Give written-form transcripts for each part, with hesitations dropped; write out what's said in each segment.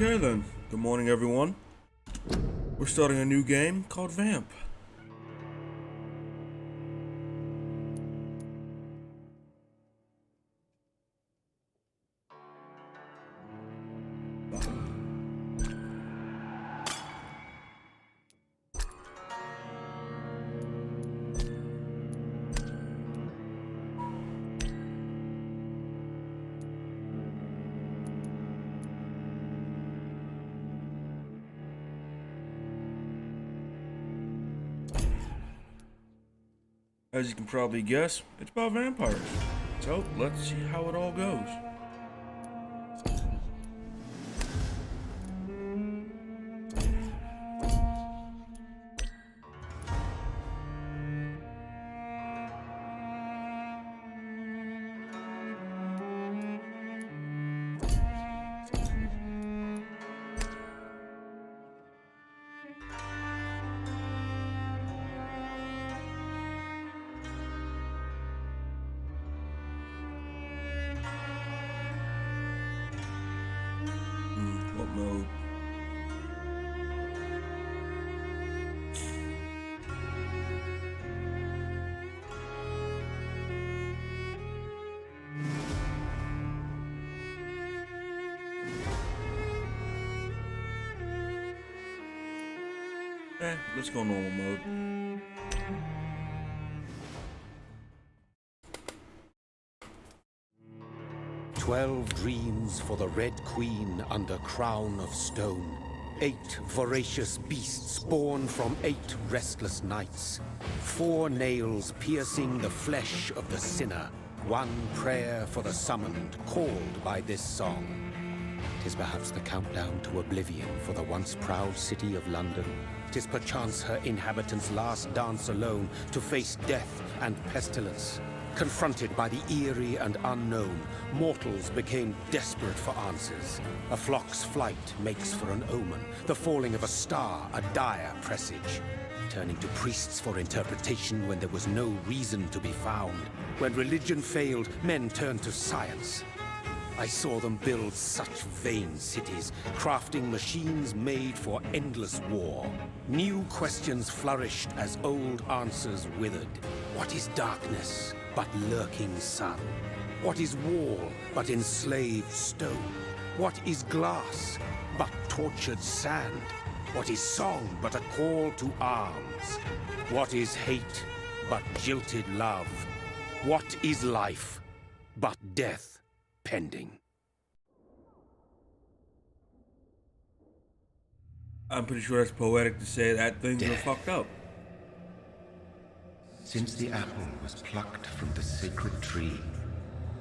Okay then, good morning everyone. We're starting a new game called Vamp. As you can probably guess, it's about vampires. So let's see how it all goes. What mode? Let's go normal mode. 12 dreams for the Red Queen under crown of stone. 8 voracious beasts born from 8 restless nights. 4 nails piercing the flesh of the sinner. 1 prayer for the summoned, called by this song. 'Tis perhaps the countdown to oblivion for the once proud city of London. 'Tis perchance her inhabitants' last dance alone to face death and pestilence. Confronted by the eerie and unknown, mortals became desperate for answers. A flock's flight makes for an omen, the falling of a star a dire presage. Turning to priests for interpretation when there was no reason to be found. When religion failed, men turned to science. I saw them build such vain cities, crafting machines made for endless war. New questions flourished as old answers withered. What is darkness but lurking sun? What is wall but enslaved stone? What is glass but tortured sand? What is song but a call to arms? What is hate but jilted love? What is life but death pending? I'm pretty sure that's poetic to say that things are fucked up. Since the apple was plucked from the sacred tree,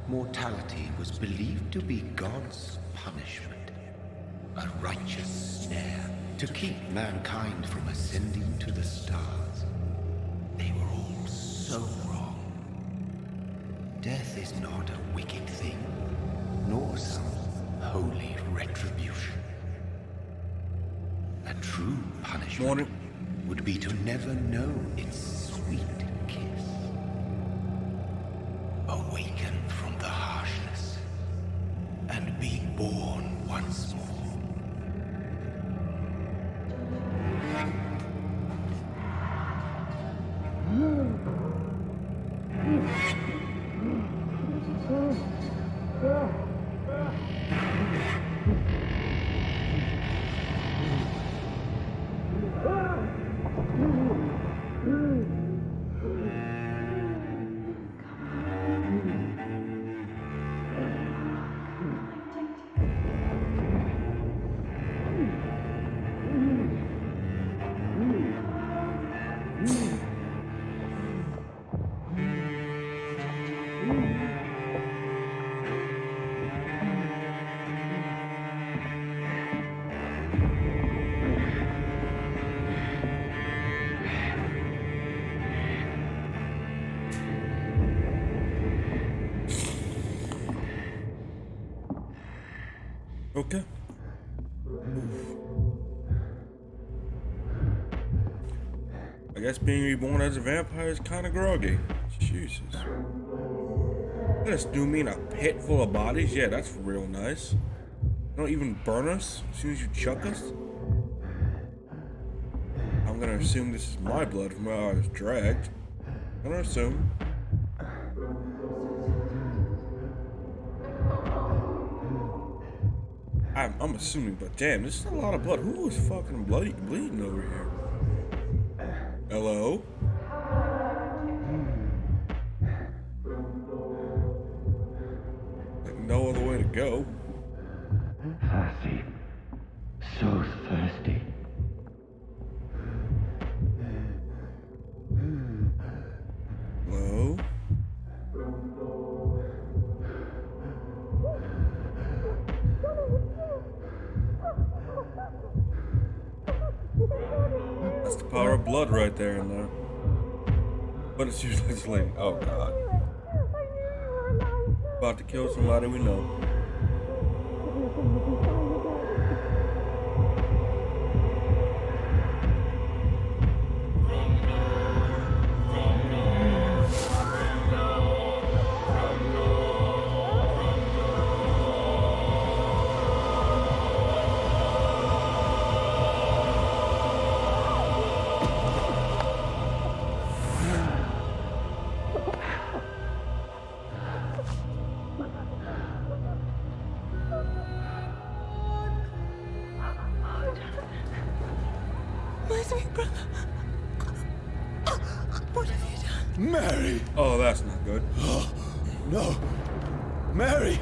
mortality was believed to be God's punishment. A righteous snare to keep mankind from ascending to the stars. They were all so wrong. Death is not a wicked thing, nor some holy retribution. A true punishment would be to never know its sweet kiss. Awaken from the harshness and be born once more. Okay. I guess being reborn as a vampire is kind of groggy. Jesus. What does this do mean? A pit full of bodies? Yeah, that's real nice. Don't even burn us as soon as you chuck us? I'm gonna assume this is my blood from how I was dragged. I'm gonna assume. I'm assuming, but damn, this is a lot of blood. Who is fucking bleeding over here? Hello? Like no other way to go. Thirsty. So thirsty. Hello? That's the power of blood right there in there. But it's usually just like, oh god. About to kill somebody we know. My sweet brother. What have you done? Mary! Oh, that's not good. No! Mary!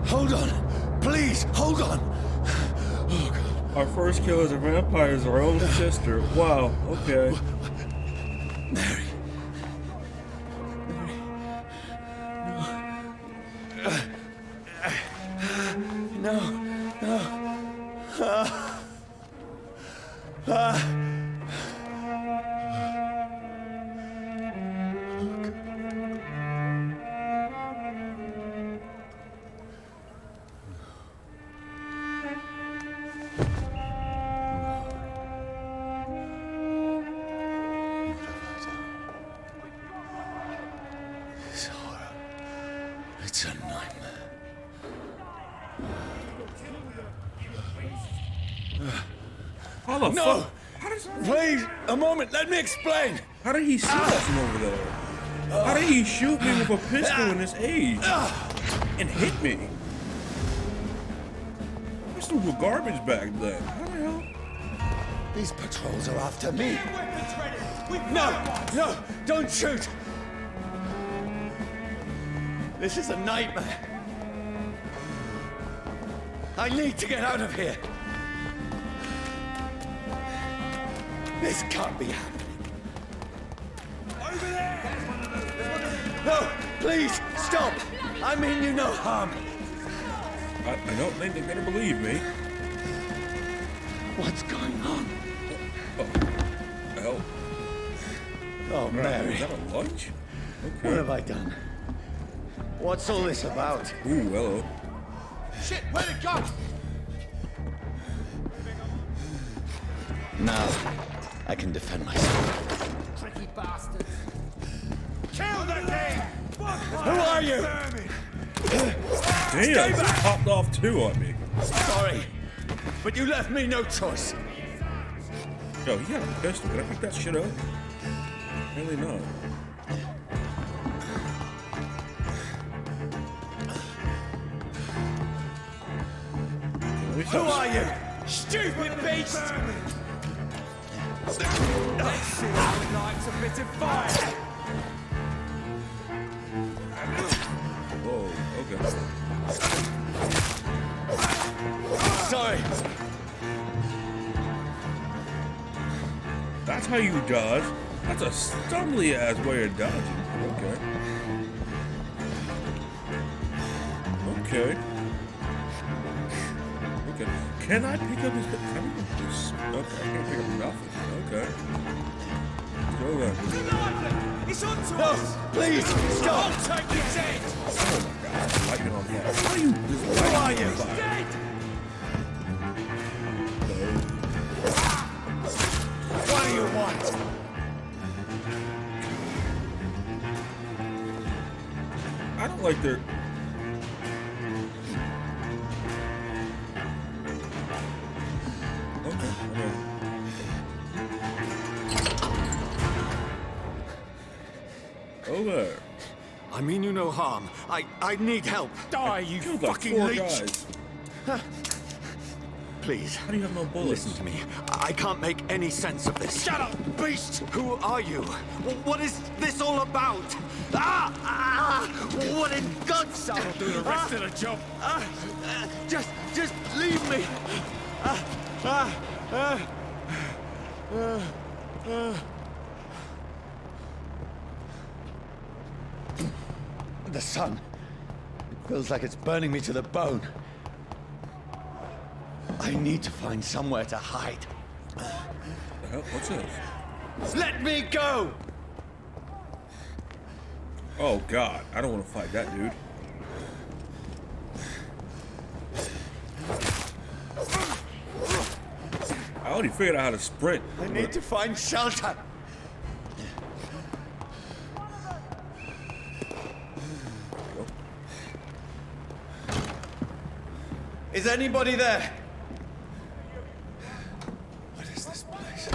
Hold on! Please, hold on! Oh, God. Our first kill as a vampire is our own sister. Wow, okay. Mary. No, no. This horror. It's a nightmare. How the No! fuck? Please, a moment, let me explain! How did he see us from over there? How did he shoot me with a pistol in his age? And hit me? This was a garbage bag then. How the hell? These patrols are after me. No, no, don't shoot! This is a nightmare. I need to get out of here. This can't be happening. Over there! No, please, stop! I mean you no harm. I don't think they're gonna believe me. What's going on? Oh, hell. Oh, Mary. Is that a lunch? What Okay. have I done? What's all this about? Ooh, hello. Shit, where'd it go? Now, I can defend myself. Tricky bastards. Kill the king! Who are you? Damn, he popped off two on me. Sorry, but you left me no choice. Yo, he got a pistol. Can I pick that shit up? Really not. Who are you? Stupid beast! Let's see who likes a bit of fire! Whoa, okay. Sorry. That's how you dodge. That's a stumbly ass way of dodging. Okay. Okay. Okay. Can I pick up his... Can I pick up this? Okay, I can't pick up nothing. Okay. Let's go then. It's on to No, us! please, stop! I'll take his head! Oh my god. Lightning on fire. How are you... Who are you? Dead! What do you want? like they're... Okay, over. I mean you no harm. I need help. Die, you Killed like fucking 4 leech! guys. Please, How do you have no bullets? listen to me. I can't make any sense of this. Shut up, beast! Who are you? What is this all about? What in God's name? I'll do the rest of the job. Just leave me. The sun. It feels like it's burning me to the bone. I need to find somewhere to hide. The hell? What's this? Let me go! Oh god, I don't want to fight that dude. I already figured out how to sprint. I need to find shelter. Is anybody there? What is this place?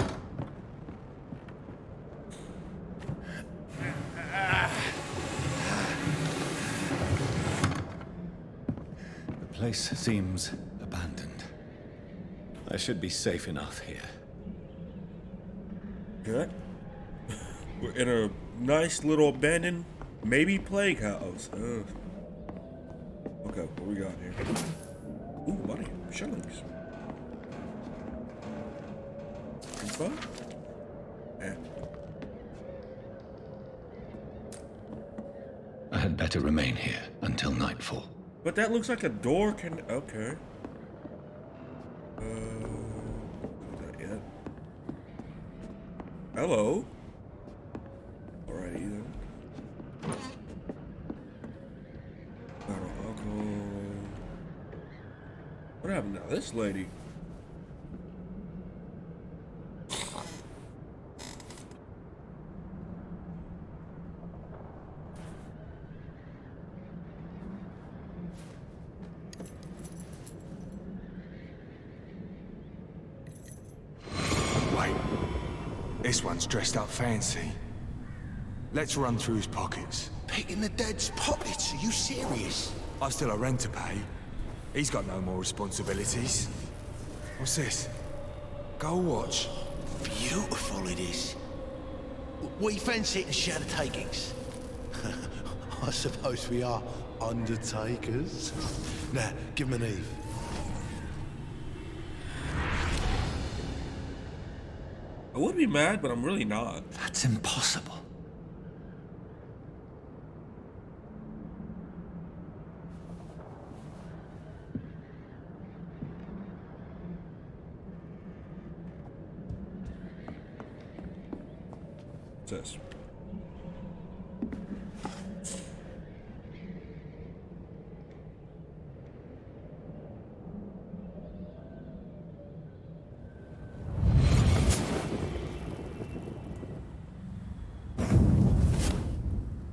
The place seems abandoned. I should be safe enough here. Good. We're in a nice little abandoned, maybe plague house. Okay, what we got here? Ooh, money. Shillings. Info? Eh. I had better remain here until nightfall. But that looks like a door can... Okay. Not yet. Hello? Alrighty then. Bottle of alcohol. What happened to this lady? Wait. This one's dressed up fancy. Let's run through his pockets. Picking the dead's pockets? Are you serious? I've still a rent to pay. He's got no more responsibilities. What's this? Gold watch. Beautiful it is. We fancy it and share the takings. I suppose we are undertakers. Now, give him an Eve. I would be mad, but I'm really not. That's impossible. What's this?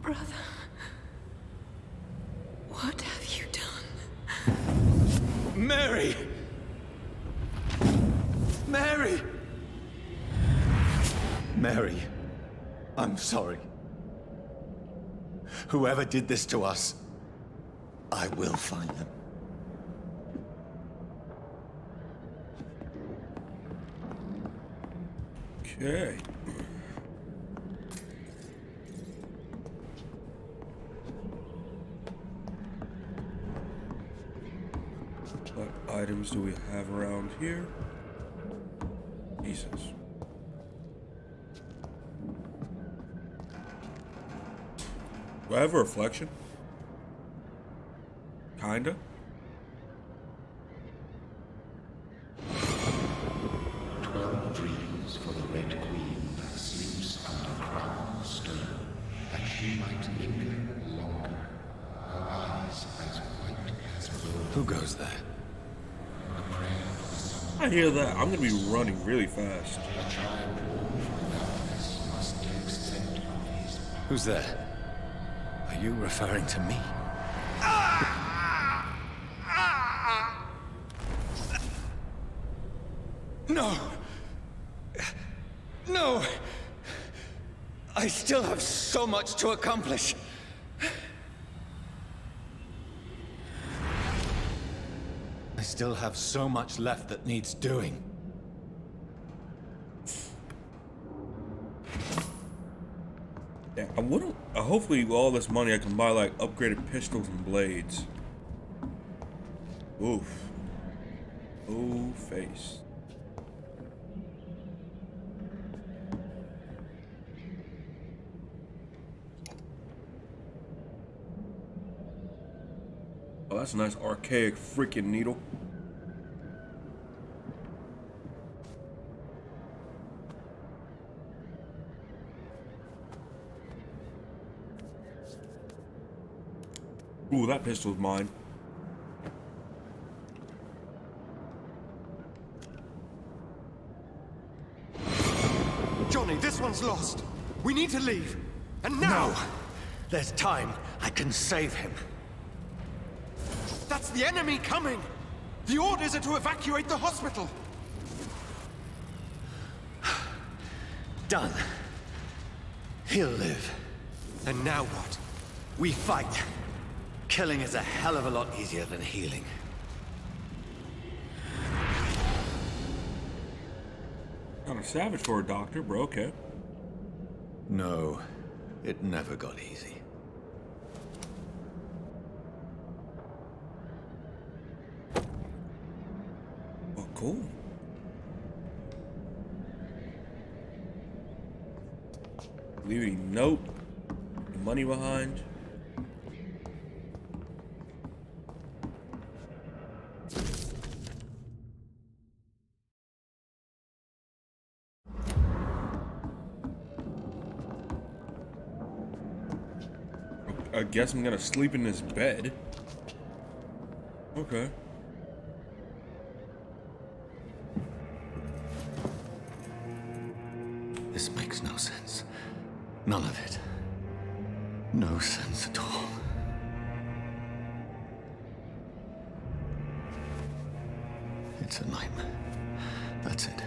Brother, what have you done? Mary! Mary! Mary, I'm sorry. Whoever did this to us, I will find them. Okay. What items do we have around here? Jesus. Do I have a reflection? Kinda. 12 dreams for the Red Queen that sleeps under crown of stone, that she might linger longer, her eyes as white as wool. Who goes there? I hear that. I'm gonna be running really fast. Who's there? Are you referring to me? No! No! I still have so much to accomplish. I still have so much left that needs doing. Yeah, I wouldn't. Hopefully, with all this money, I can buy like upgraded pistols and blades. Oof. Oh, face. Oh, that's a nice archaic freaking needle. Ooh, that pistol's mine. Johnny, this one's lost. We need to leave. And now! No. There's time. I can save him. That's the enemy coming! The orders are to evacuate the hospital! Done. He'll live. And now what? We fight. Killing is a hell of a lot easier than healing. Kind of savage for a doctor, bro. Okay. No, it never got easy. Oh, cool. Leave any note, any money behind. I guess I'm gonna sleep in this bed. Okay. This makes no sense. None of it. No sense at all. It's a nightmare. That's it.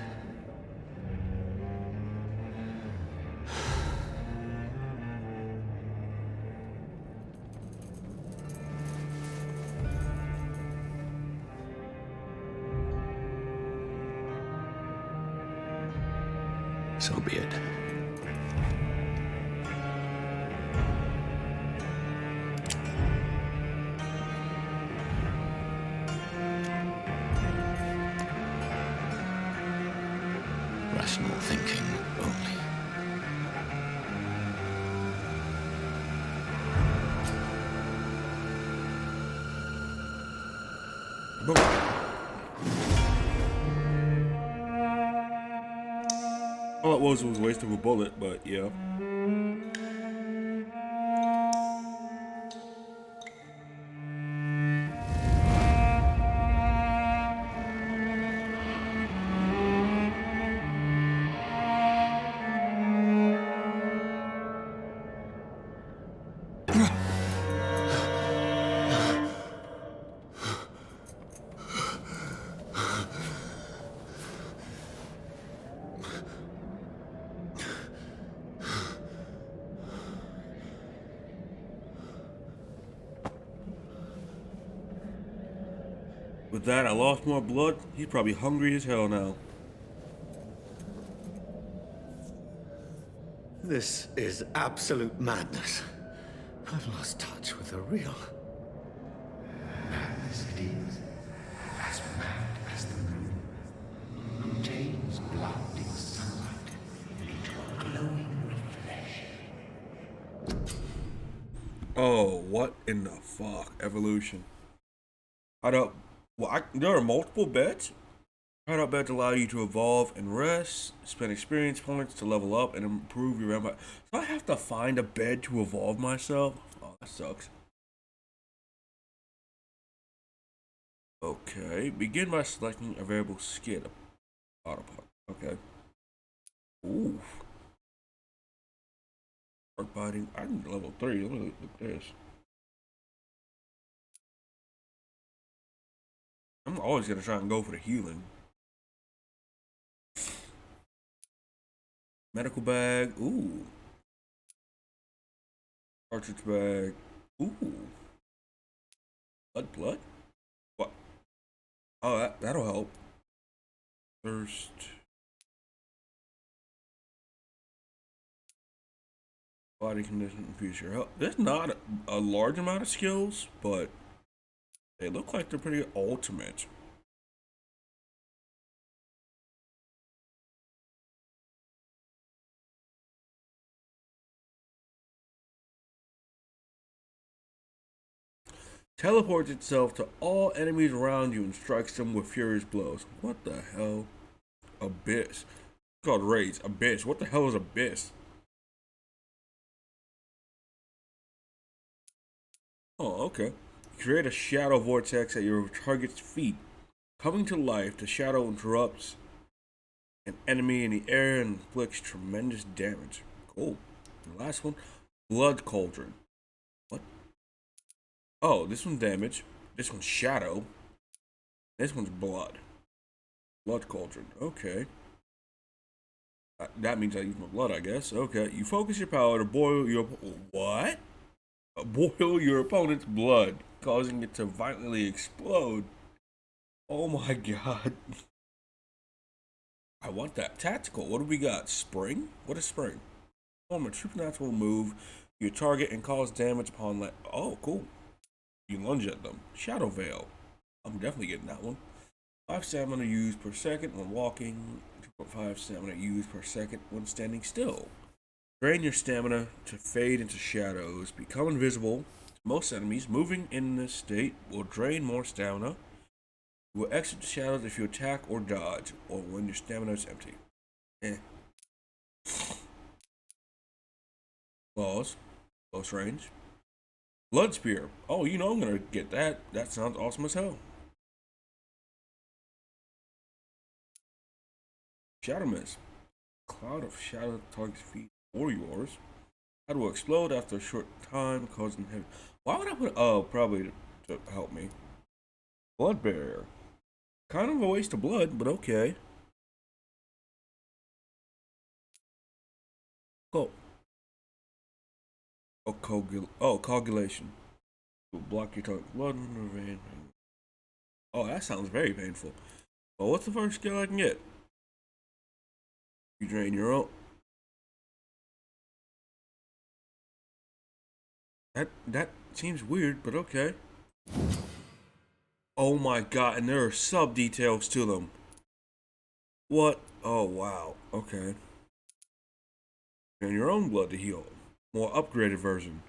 So be it. Rational thinking only. Boom. All it was a waste of a bullet, but yeah. With that, I lost more blood. He's probably hungry as hell now. This is absolute madness. I've lost touch with the real. Madness it is, as mad as the moon, who tames blinding sunlight into a glowing reflection. Oh, what in the fuck? Evolution. How do... Well, there are multiple beds? Hideout beds allow you to evolve and rest, spend experience points to level up and improve your vampire. So I have to find a bed to evolve myself? Oh, that sucks. Okay, begin by selecting a variable skill. Autopilot. Okay. Ooh. Shark biting. I'm level 3. Let me look at this. I'm always gonna try and go for the healing. Medical bag. Ooh. Cartridge bag. Ooh. Blood. What? Oh, that'll help. Thirst. Body condition and future health. There's not a large amount of skills, but they look like they're pretty ultimate. Teleports itself to all enemies around you and strikes them with furious blows. What the hell? Abyss. It's called Raids. Abyss. What the hell is Abyss? Oh, okay. Create a shadow vortex at your target's feet. Coming to life, the shadow interrupts an enemy in the air and inflicts tremendous damage. Cool. And the last one, Blood Cauldron. What? Oh, this one's damage. This one's shadow. This one's blood. Blood Cauldron. Okay. That means I use my blood, I guess. Okay. You focus your power to boil your... What? Boil your opponent's blood, causing it to violently explode. Oh my god. I want that. Tactical. What do we got? Spring? What is spring? Perform a supernatural move your target and cause damage upon Oh, cool. You lunge at them. Shadow Veil. I'm definitely getting that one. 5 stamina used per second when walking. 2.5 stamina used per second when standing still. Drain your stamina to fade into shadows. Become invisible to most enemies. Moving in this state will drain more stamina. You will exit the shadows if you attack or dodge, or when your stamina is empty. Claws. Close range. Blood Spear. Oh, you know I'm gonna get that. That sounds awesome as hell. Shadow Mist. Cloud of shadow target's feet or yours. That will explode after a short time, causing heavy. Why would I put? Oh, probably to help me. Blood Barrier. Kind of a waste of blood, but okay. Cool. Coagulation. Will block your target blood in the vein. Oh, that sounds very painful. Well, what's the first skill I can get? You drain your own. That seems weird, but okay. Oh my god, and there are sub details to them. What? Oh wow. Okay. And your own blood to heal. More upgraded version.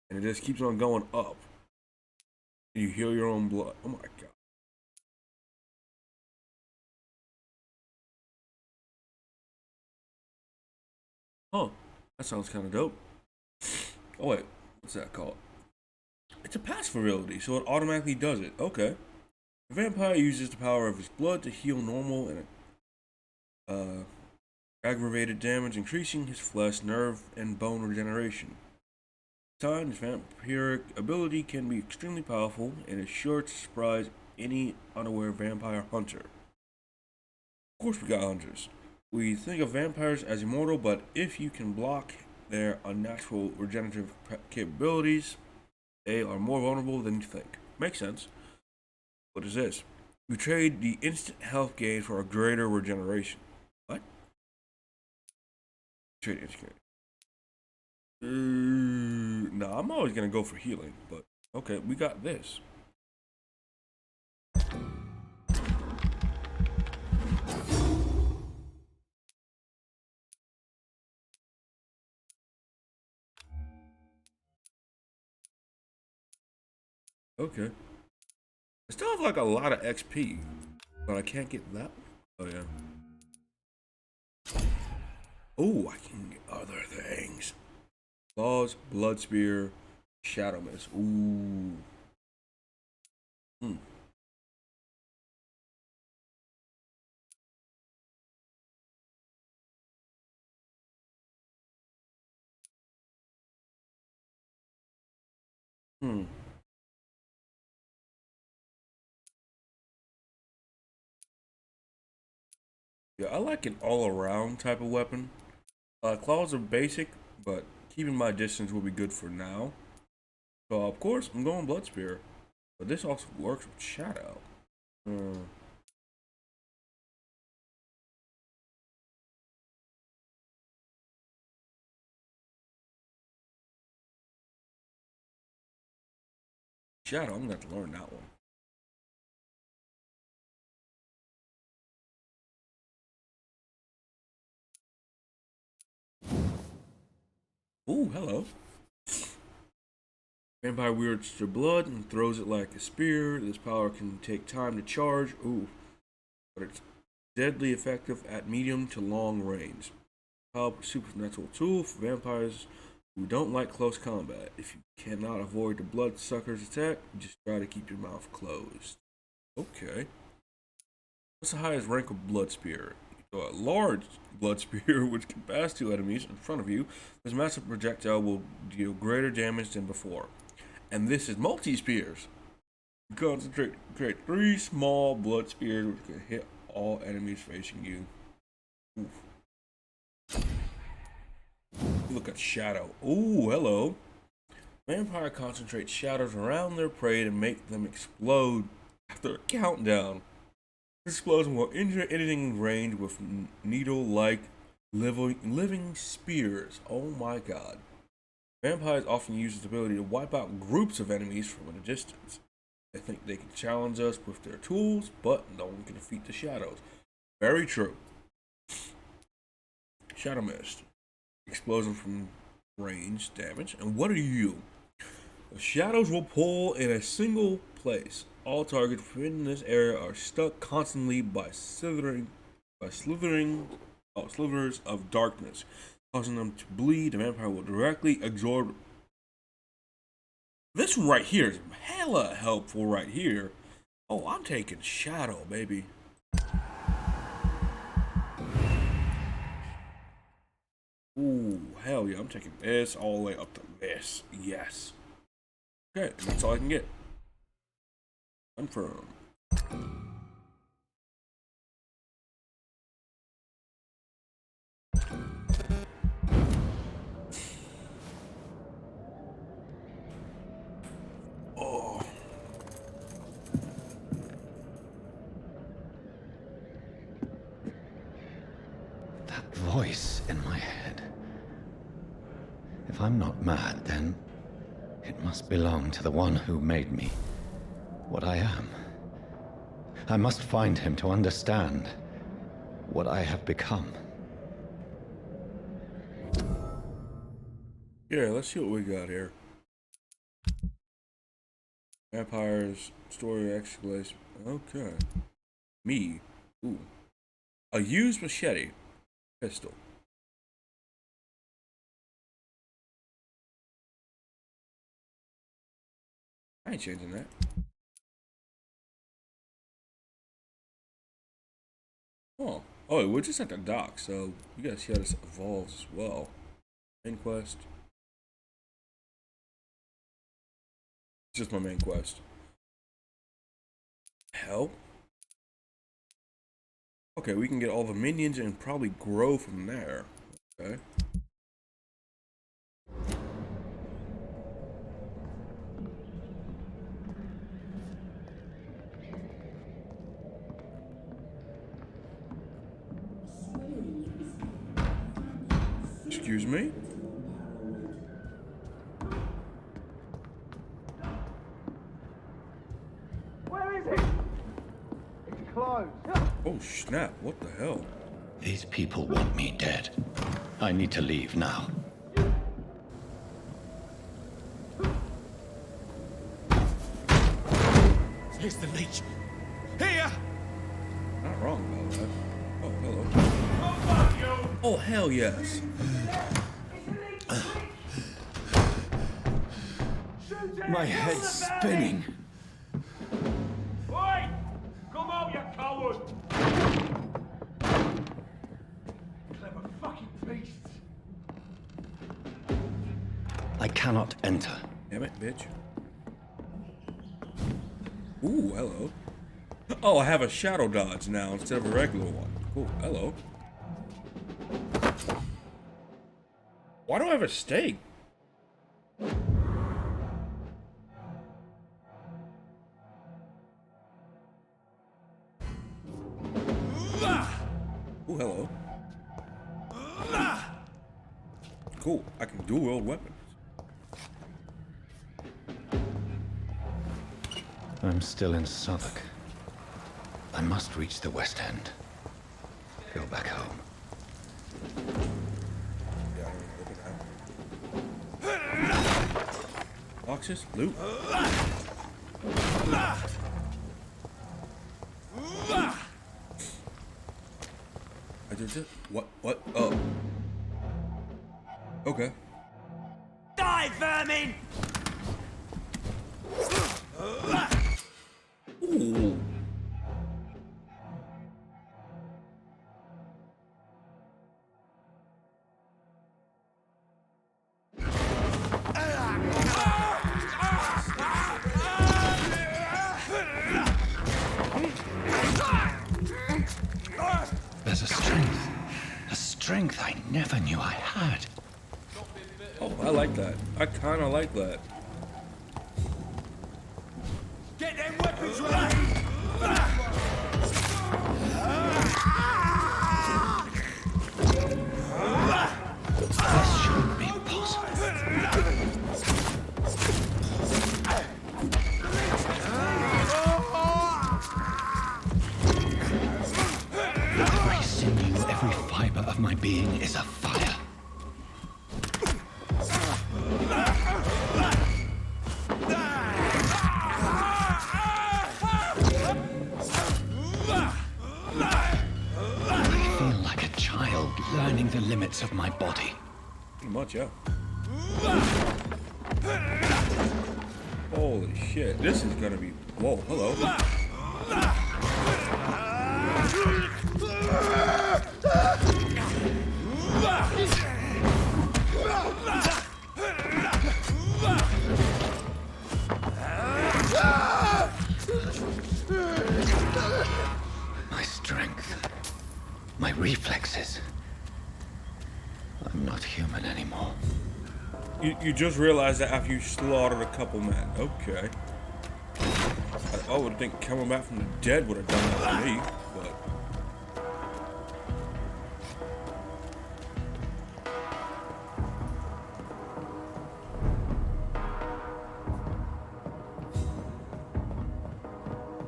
And it just keeps on going up. You heal your own blood. Oh my god. Huh. That sounds kind of dope. Oh wait, what's that called? It's a passive ability, so it automatically does it. Okay. The vampire uses the power of his blood to heal normal and aggravated damage, increasing his flesh, nerve, and bone regeneration. Time, this vampiric ability can be extremely powerful and is sure to surprise any unaware vampire hunter. Of course, we got hunters. We think of vampires as immortal, but if you can block their unnatural regenerative capabilities, they are more vulnerable than you think. Makes sense. What is this? We trade the instant health gain for a greater regeneration. What? Trade instant. No, I'm always gonna go for healing, but okay, we got this. Okay. I still have like a lot of XP, but I can't get that. Oh yeah. Oh, I can get other things. Claws, Blood Spear, Shadow Mist. Ooh. Hmm. Hmm. Yeah, I like an all-around type of weapon. Claws are basic, but keeping my distance will be good for now. So of course, I'm going Blood Spear. But this also works with Shadow. Shadow, I'm gonna have to learn that one. Ooh, hello. Vampire wields their blood and throws it like a spear. This power can take time to charge. Ooh, but it's deadly effective at medium to long range. Powerful supernatural tool for vampires who don't like close combat. If you cannot avoid the bloodsucker's attack, just try to keep your mouth closed. Okay. What's the highest rank of blood spear? A large blood spear which can pass two enemies in front of you. This massive projectile will deal greater damage than before. And this is multi-spears. Concentrate, create 3 small blood spears which can hit all enemies facing you. Oof. Look at Shadow. Ooh, hello. Vampire concentrates shadows around their prey to make them explode after a countdown. This explosion will injure anything in range with needle-like living spears. Oh my god. Vampires often use this ability to wipe out groups of enemies from a distance. They think they can challenge us with their tools, but no one can defeat the shadows. Very true. Shadow Mist. Explosion from range damage. And what are you? The shadows will pull in a single place. All targets within this area are stuck constantly by slithers of darkness, causing them to bleed. The vampire will directly absorb. This one right here is hella helpful right here. Oh, I'm taking Shadow, baby. Ooh, hell yeah, I'm taking this all the way up to this. Yes. Okay, and that's all I can get. Confirm. Oh. That voice in my head. If I'm not mad, then it must belong to the one who made me what I am. I must find him to understand what I have become. Yeah, let's see what we got here. Vampires, story exclamation. Okay. Me. Ooh. A used machete. Pistol. I ain't changing that. Oh. Oh, we're just at the dock, so you gotta see how this evolves as well. Main quest. It's just my main quest. Hell. Okay, we can get all the minions and probably grow from there. Okay. Excuse me? Where is it? It's closed. Oh snap, what the hell? These people want me dead. I need to leave now. Here's the leech. Here! Not wrong about that. Oh, hello. Oh, hell yes. My head's spinning. Oi! Come out, you coward! Clever fucking beasts. I cannot enter. Damn it, bitch. Ooh, hello. Oh, I have a shadow dodge now instead of a regular one. Oh, hello. Why do I have a stake? Oh, hello. Cool, I can dual wield weapons. I'm still in Southwark. I must reach the West End. Go back home. Yeah, I don't open that. Boxes, loot. I did it. What? Oh. Okay. Die, vermin! Ooh. There's a strength I never knew I had. Oh, I like that. I kind of like that. Get them weapons ready! This shouldn't be possible. Every sinew, every fiber of my being is afire. I feel like a child learning the limits of my body. Pretty much, yeah. Holy shit, this is gonna be... Whoa, hello. My strength, my reflexes. I'm not human anymore. You just realized that after you slaughtered a couple men. Okay. I would think coming back from the dead would have done that to me, but...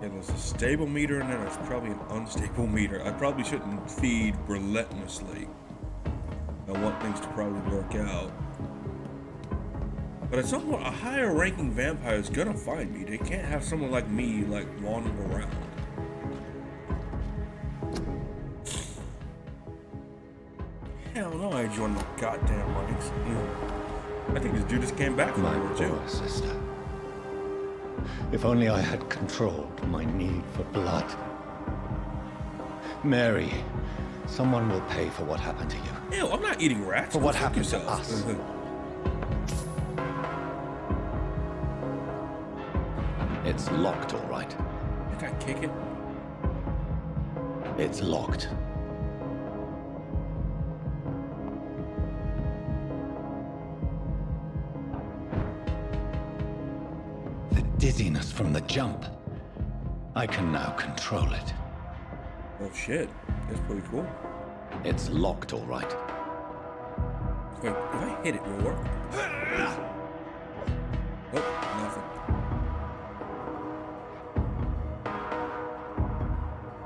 Yeah, there's a stable meter and then there's probably an unstable meter. I probably shouldn't feed relentlessly. I want things to probably work out. But at some point, a higher ranking vampire is gonna find me. They can't have someone like me, like, wandering around. Hell no, I joined the goddamn ranks. I think this dude just came back from My World War II. poor sister. If only I had controlled my need for blood. Mary, someone will pay for what happened to you. Ew, I'm not eating rats. For Go what fuck happened to yourself. us. It's locked, all right. Think I kick it? It's locked. The dizziness from the jump. I can now control it. Oh shit, that's pretty cool. It's locked, all right. Wait, if I hit it, will it work? Nope, nothing.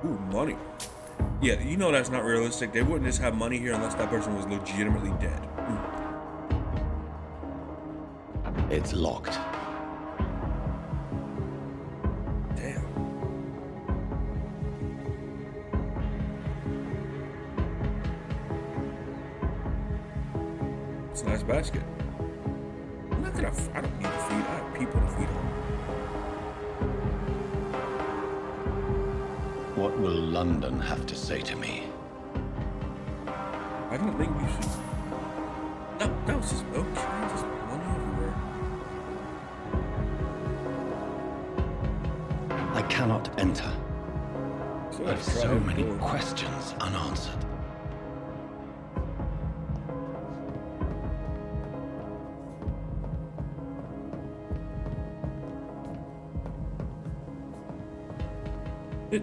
Ooh, money. Yeah, you know that's not realistic. They wouldn't just have money here unless that person was legitimately dead. It's locked. Damn. It's a nice basket. I'm not gonna... I don't need to feed. I have people to feed on. What will London have to say to me? I don't think you should... No, that was just... Okay, just money everywhere. I cannot enter. Still I've gotta try so every many door. questions unanswered.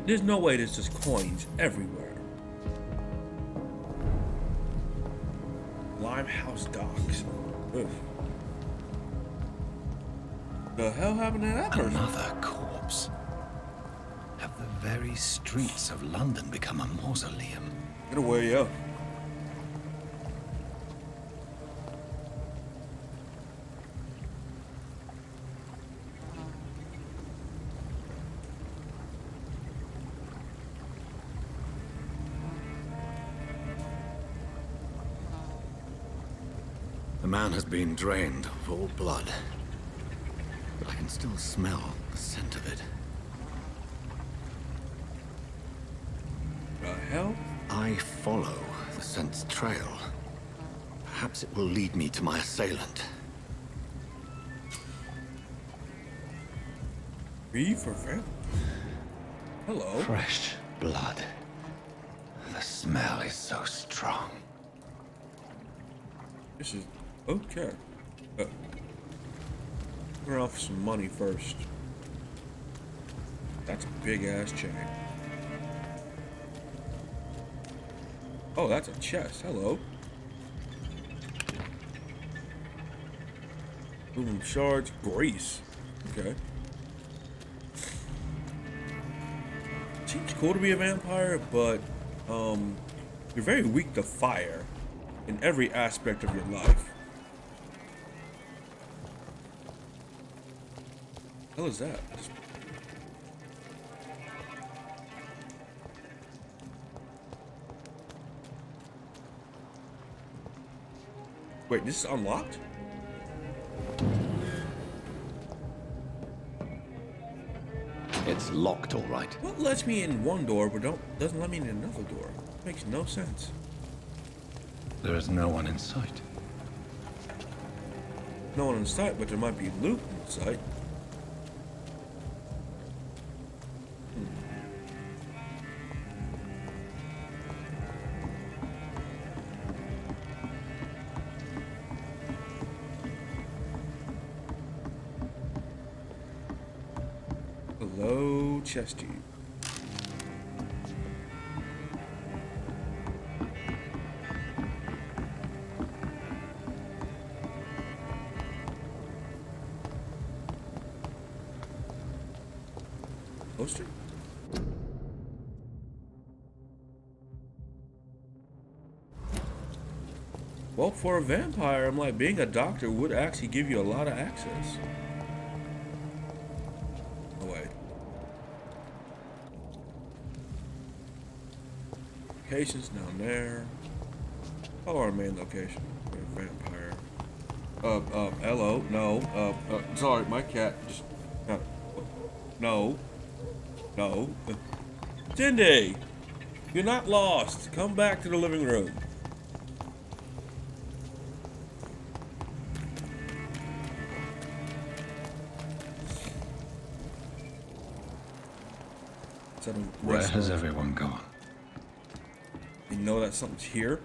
There's no way there's just coins everywhere. Limehouse docks. Ugh. The hell happened to that person? Another corpse. Have the very streets of London become a mausoleum? Get away, yo. The man has been drained of all blood, but I can still smell the scent of it. The hell? I follow the scent's trail. Perhaps it will lead me to my assailant. V for vamp. Hello. Fresh blood. The smell is so strong. This is okay. We're off some money first. That's a big ass chain. Oh, that's a chest. Hello. Boom shards, grease. Okay. Seems cool to be a vampire, but you're very weak to fire in every aspect of your life. What the hell is that? Wait, this is unlocked? It's locked, all right. What lets me in one door but doesn't let me in another door? Makes no sense. There is no one in sight. No one in sight, but there might be loot in sight. Hello, chesty. Poster? Well, for a vampire, I'm like, being a doctor would actually give you a lot of access. Oh, wait. Locations down there. Oh, our main location. We're a vampire. Hello. No. Sorry, my cat just... No. No. Cindy! You're not lost. Come back to the living room. Where has everyone gone? You know that something's here?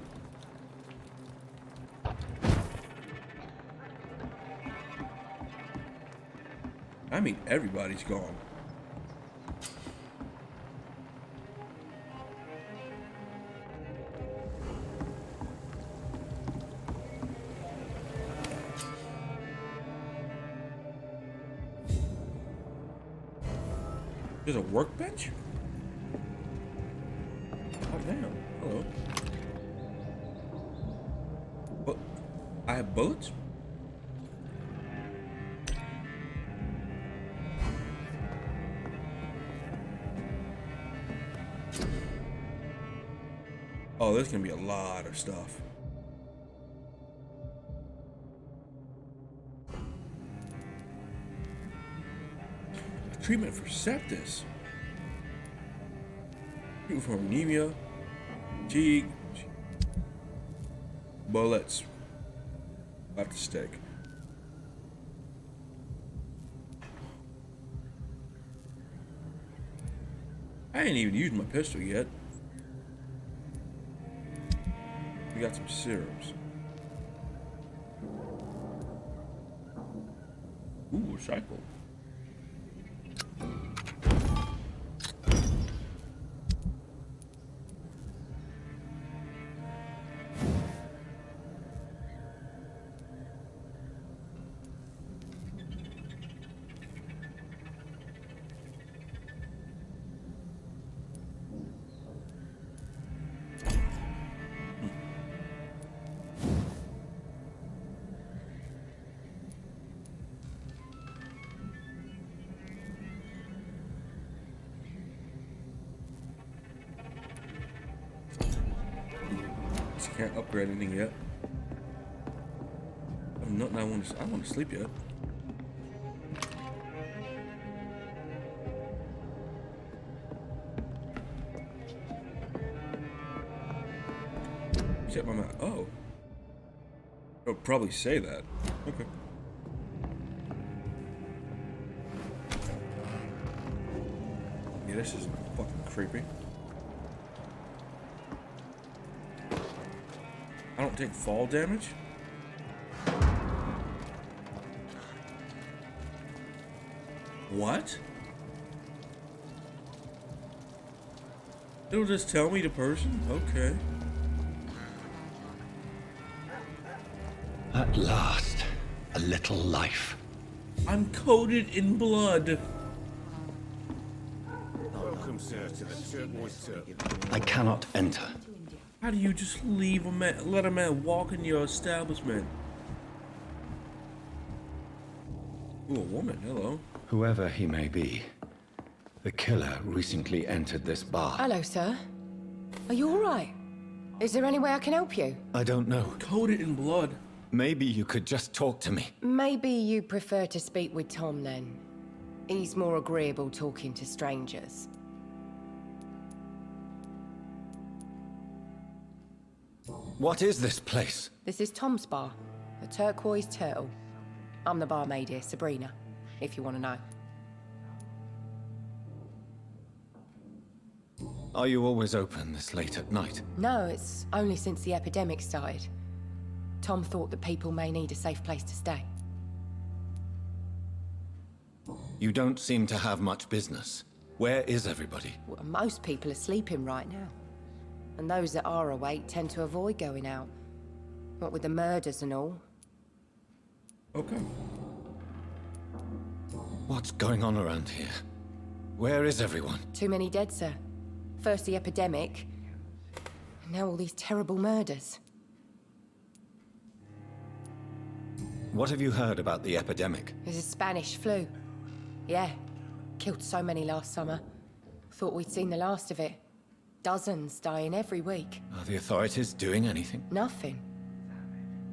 I mean, everybody's gone. There's a workbench? Oh, damn. Hello. What? I have bullets? Oh, there's gonna be a lot of stuff. A treatment for sepsis. Treatment for anemia. Fatigue. Bullets. Left the stake. I ain't even used my pistol yet. We got some serums. Ooh, recycle. Can't upgrade anything yet. Nothing I want to sleep yet. Check my map. Oh. I'll probably say that. Okay. Yeah, this is fucking creepy. I don't take fall damage? What? It'll just tell me the person? Okay. At last, a little life. I'm coated in blood. Welcome, sir, to the Turquoise Turtle. I cannot enter. How do you just leave a man, let a man walk in your establishment? Ooh, a woman, hello. Whoever he may be, the killer recently entered this bar. Hello, sir. Are you all right? Is there any way I can help you? I don't know. Coated in blood. Maybe you could just talk to me. Maybe you prefer to speak with Tom, then. He's more agreeable talking to strangers. What is this place? This is Tom's bar, the Turquoise Turtle. I'm the barmaid here, Sabrina, if you want to know. Are you always open this late at night? No, it's only since the epidemic started. Tom thought that people may need a safe place to stay. You don't seem to have much business. Where is everybody? Well, most people are sleeping right now. And those that are awake tend to avoid going out. What with the murders and all. Okay. What's going on around here? Where is everyone? Too many dead, sir. First the epidemic, and now all these terrible murders. What have you heard about the epidemic? There's a Spanish flu. Yeah, killed so many last summer. Thought we'd seen the last of it. Dozens dying every week. Are the authorities doing anything? Nothing.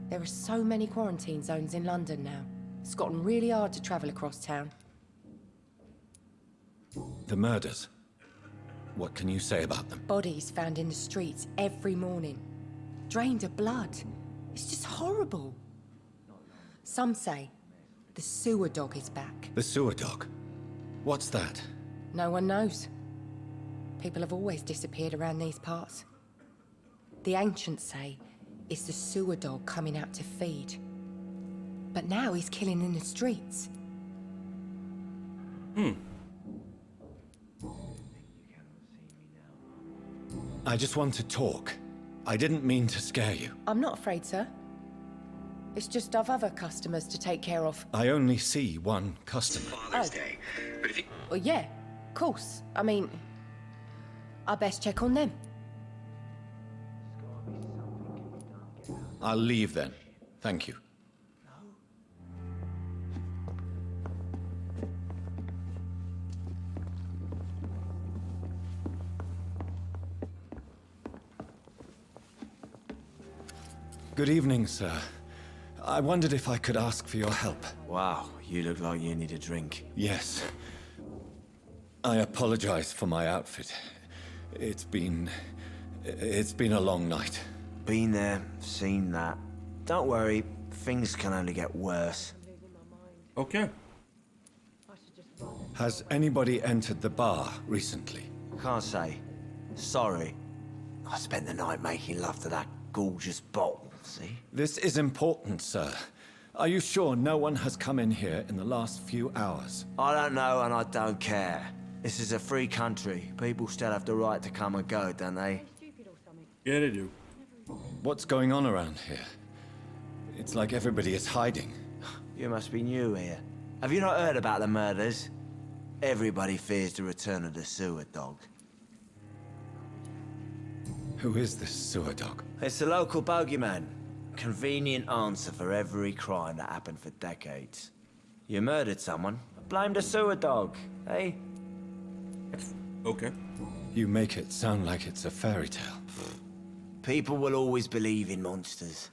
There are so many quarantine zones in London now. It's gotten really hard to travel across town. The murders. What can you say about them? Bodies found in the streets every morning. Drained of blood. It's just horrible. Some say the sewer dog is back. The sewer dog? What's that? No one knows. People have always disappeared around these parts. The ancients say it's the sewer dog coming out to feed. But now he's killing in the streets. I just want to talk. I didn't mean to scare you. I'm not afraid, sir. It's just I've other customers to take care of. I only see one customer. Father's Day. But if you... Well, yeah, of course. I mean, I best check on them. I'll leave then. Thank you. Good evening, sir. I wondered if I could ask for your help. Wow, you look like you need a drink. Yes. I apologize for my outfit. It's been a long night. Been there, seen that. Don't worry, things can only get worse. Okay. Has anybody entered the bar recently? can't say. Sorry. I spent the night making love to that gorgeous bottle, see? This is important, sir. Are you sure no one has come in here in the last few hours? I don't know and I don't care. This is a free country. People still have the right to come and go, don't they? Yeah, they do. What's going on around here? It's like everybody is hiding. You must be new here. Have you not heard about the murders? Everybody fears the return of the sewer dog. Who is this sewer dog? It's the local bogeyman. Convenient answer for every crime that happened for decades. You murdered someone, blame the sewer dog, eh? Okay. You make it sound like it's a fairy tale. People will always believe in monsters.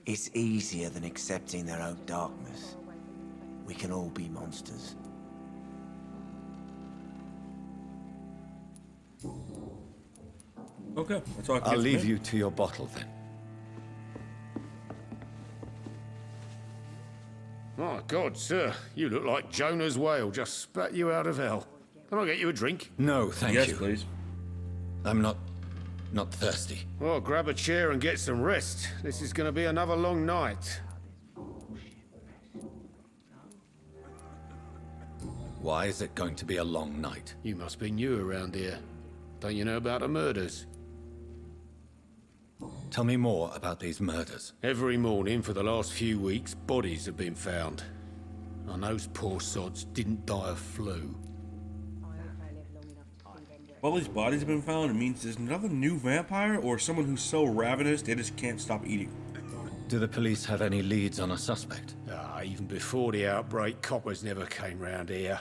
It's easier than accepting their own darkness. We can all be monsters. Okay, that's all I can I'll get leave from you to your bottle then. My God, sir, you look like Jonah's whale just spat you out of hell. Can I get you a drink? No, thank Yes, you. please. I'm not thirsty. Well, grab a chair and get some rest. This is going to be another long night. Why is it going to be a long night? You must be new around here. Don't you know about the murders? Tell me more about these murders. Every morning for the last few weeks, bodies have been found. And those poor sods didn't die of flu. All these bodies have been found, it means there's another new vampire or someone who's so ravenous they just can't stop eating. Do the police have any leads on a suspect? Even before the outbreak, coppers never came round here.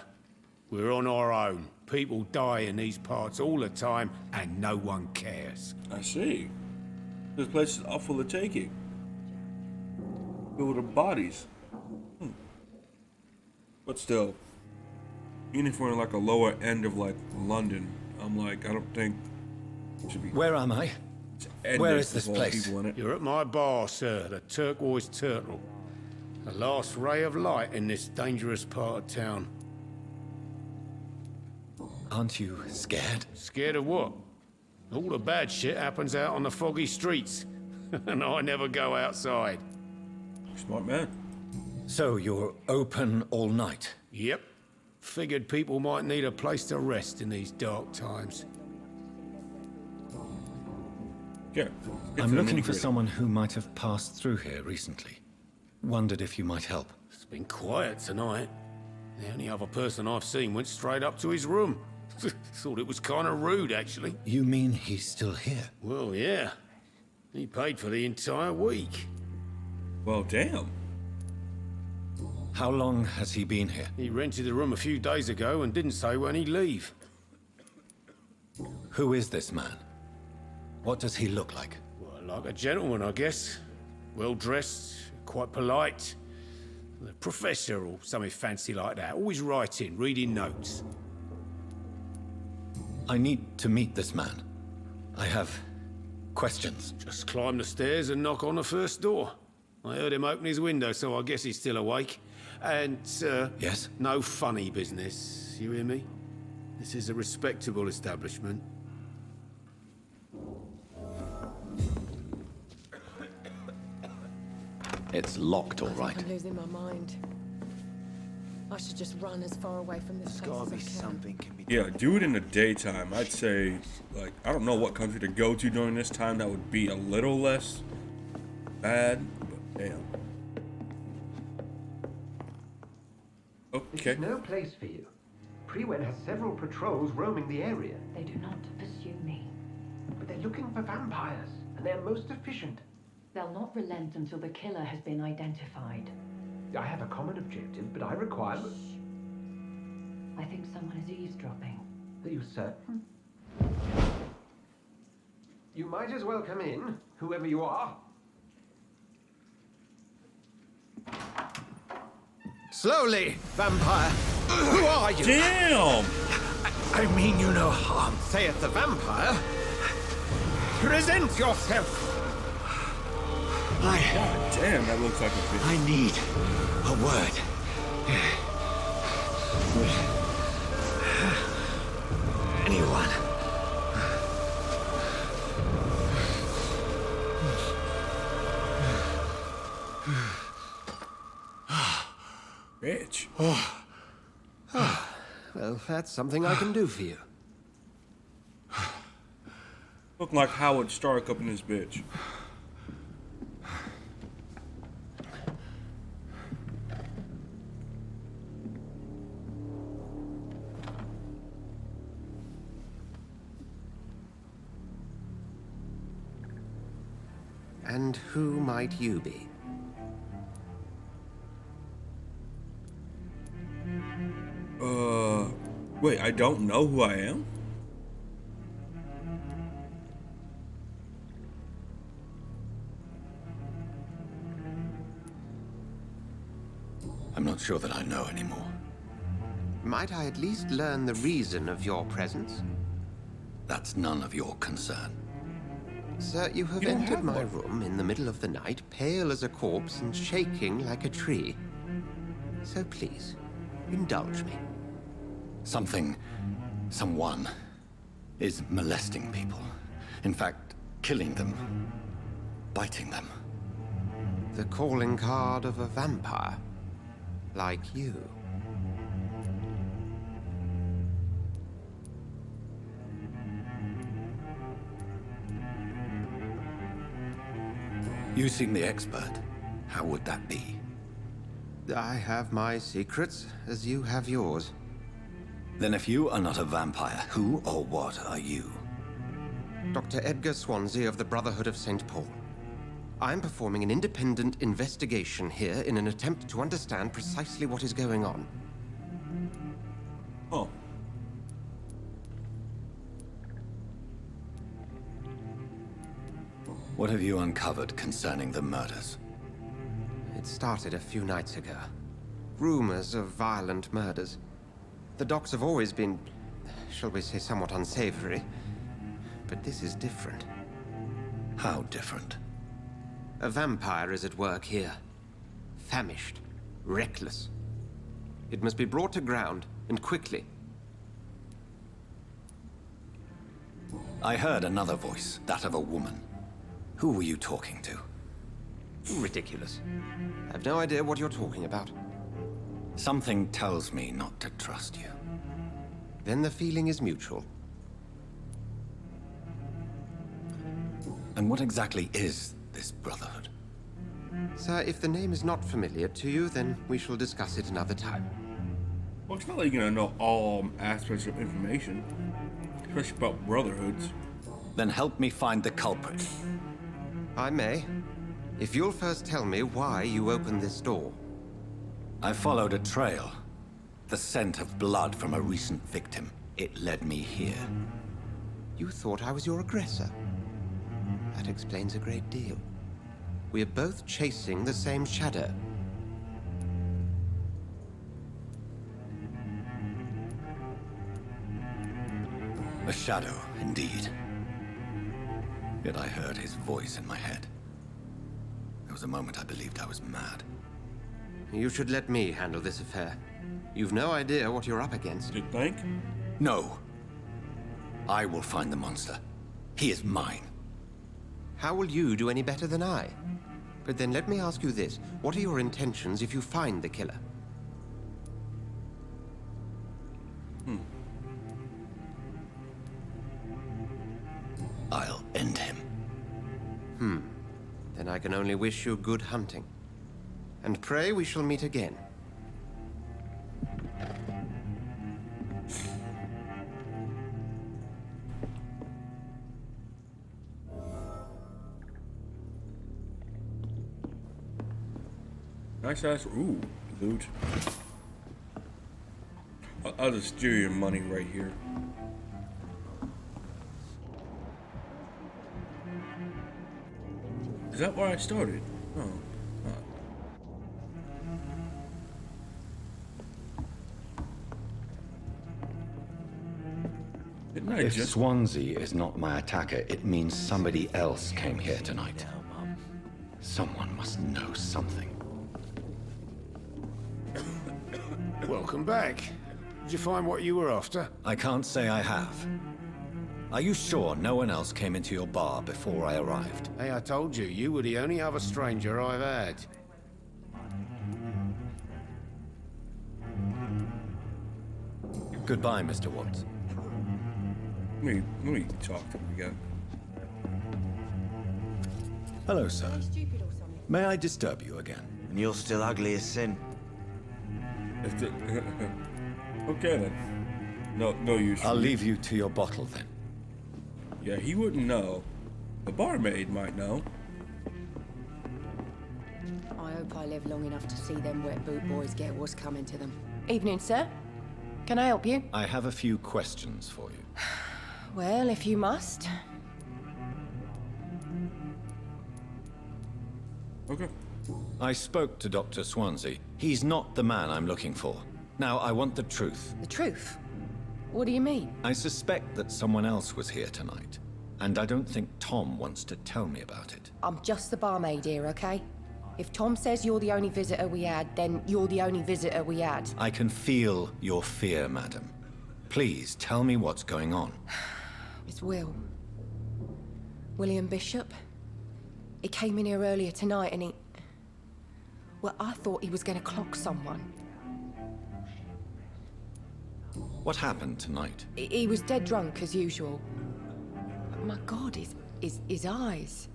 We're on our own. People die in these parts all the time, and no one cares. I see. This place is up for the taking. Filled with bodies. But still, even if we're in like a lower end of like London, I'm like, I don't think it should be. Where am I? Where is this place? You're at my bar, sir, the Turquoise Turtle. The last ray of light in this dangerous part of town. Aren't you scared? Scared of what? All the bad shit happens out on the foggy streets. And I never go outside. Smart man. So you're open all night? Yep. Figured people might need a place to rest in these dark times. Yeah. I'm looking for someone who might have passed through here recently. Wondered if you might help. It's been quiet tonight. The only other person I've seen went straight up to his room. Thought it was kind of rude, actually. You mean he's still here? Well, yeah. He paid for the entire week. Well, damn. How long has he been here? He rented the room a few days ago and didn't say when he'd leave. Who is this man? What does he look like? Well, like a gentleman, I guess. Well-dressed, quite polite. A professor or something fancy like that. Always writing, reading notes. I need to meet this man. I have questions. Just climb the stairs and knock on the first door. I heard him open his window, so I guess he's still awake. And, Yes? no funny business, you hear me? This is a respectable establishment. It's locked, all right. I'm losing my mind. I should just run as far away from this place Gotta as I be can. something can be. Yeah, do it in the daytime. I'd say, like, I don't know what country to go to during this time that would be a little less bad, but damn. This is no place for you. Prewen has several patrols roaming the area. They do not pursue me. But they're looking for vampires, and they're most efficient. They'll not relent until the killer has been identified. I have a common objective, but I require... I think someone is eavesdropping. Are you certain? You might as well come in, whoever you are. Slowly, vampire. Who are you? Damn! I mean you no harm, saith the vampire. Present yourself. God damn, that looks like a bitch. I need a word. anyone. Bitch. Well, that's something I can do for you. Looking like Howard Stark up in this bitch. And who might you be? Wait, I don't know who I am? I'm not sure that I know anymore. Might I at least learn the reason of your presence? That's none of your concern. Sir, you have entered my room in the middle of the night, pale as a corpse and shaking like a tree. So please, indulge me. Someone is molesting people. In fact, killing them. Biting them. The calling card of a vampire. Like you. You seem the expert. How would that be? I have my secrets, as you have yours. Then if you are not a vampire, who or what are you? Dr. Edgar Swansea of the Brotherhood of St. Paul. I'm performing an independent investigation here in an attempt to understand precisely what is going on. Oh. What have you uncovered concerning the murders? It started a few nights ago. Rumors of violent murders. The docks have always been, shall we say, somewhat unsavory. But this is different. How different? A vampire is at work here. Famished. Reckless. It must be brought to ground, and quickly. I heard another voice, that of a woman. Who were you talking to? Ridiculous. I've no idea what you're talking about. Something tells me not to trust you. Then the feeling is mutual. And what exactly is this Brotherhood? Sir, if the name is not familiar to you, then we shall discuss it another time. Well, it's not like you're gonna know all aspects of information, especially about brotherhoods. Then help me find the culprit. I may. If you'll first tell me why you opened this door. I followed a trail. The scent of blood from a recent victim. It led me here. You thought I was your aggressor. That explains a great deal. We're both chasing the same shadow. A shadow, indeed. Yet I heard his voice in my head. There was a moment I believed I was mad. You should let me handle this affair. You've no idea what you're up against. You think? No. I will find the monster. He is mine. How will you do any better than I? But then let me ask you this. What are your intentions if you find the killer? I'll end him. Then I can only wish you good hunting. And pray we shall meet again. Nice ass. Ooh, loot. I'll just steal your money right here. Is that where I started? Oh. Didn't I If just... Swansea is not my attacker, it means somebody else came here tonight. Someone must know something. Welcome back. Did you find what you were after? I can't say I have. Are you sure no one else came into your bar before I arrived? Hey, I told you, you were the only other stranger I've had. Goodbye, Mr. Watts. Let me talk to him again. Hello, sir. May I disturb you again? And you're still ugly as sin. Okay then. No use. I'll leave you to your bottle then. Yeah, he wouldn't know. The barmaid might know. I hope I live long enough to see them wet boot boys get what's coming to them. Evening, sir. Can I help you? I have a few questions for you. Well, if you must. Okay. I spoke to Dr. Swansea. He's not the man I'm looking for. Now, I want the truth. The truth? What do you mean? I suspect that someone else was here tonight, and I don't think Tom wants to tell me about it. I'm just the barmaid here, okay? If Tom says you're the only visitor we had, then you're the only visitor we had. I can feel your fear, madam. Please, tell me what's going on. It's Will. William Bishop. He came in here earlier tonight and he... Well, I thought he was going to clock someone. What happened tonight? He was dead drunk, as usual. But my God, his eyes.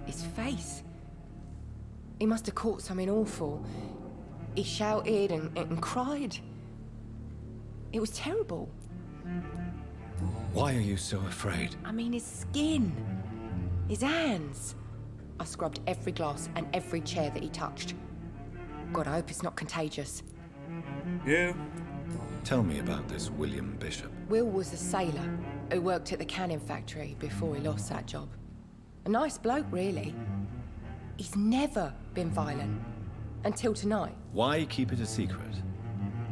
His face. He must have caught something awful. He shouted and cried. It was terrible. Why are you so afraid? I mean, his skin. His hands. I scrubbed every glass and every chair that he touched. God, I hope it's not contagious. Yeah. Tell me about this William Bishop. Will was a sailor who worked at the cannon factory before he lost that job. A nice bloke, really. He's never been violent. Until tonight. Why keep it a secret?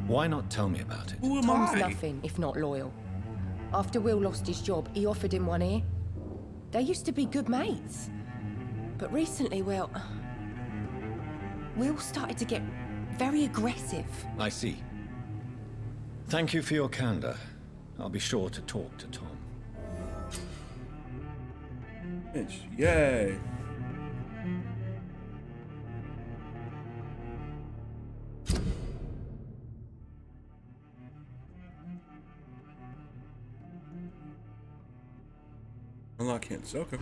Why not tell me about it? Who am Tom's I? nothing if not loyal. After Will lost his job, he offered him one ear. They used to be good mates. But recently, well... Will started to get very aggressive. I see. Thank you for your candor. I'll be sure to talk to Tom. Bitch, yay. Unlock hints, okay.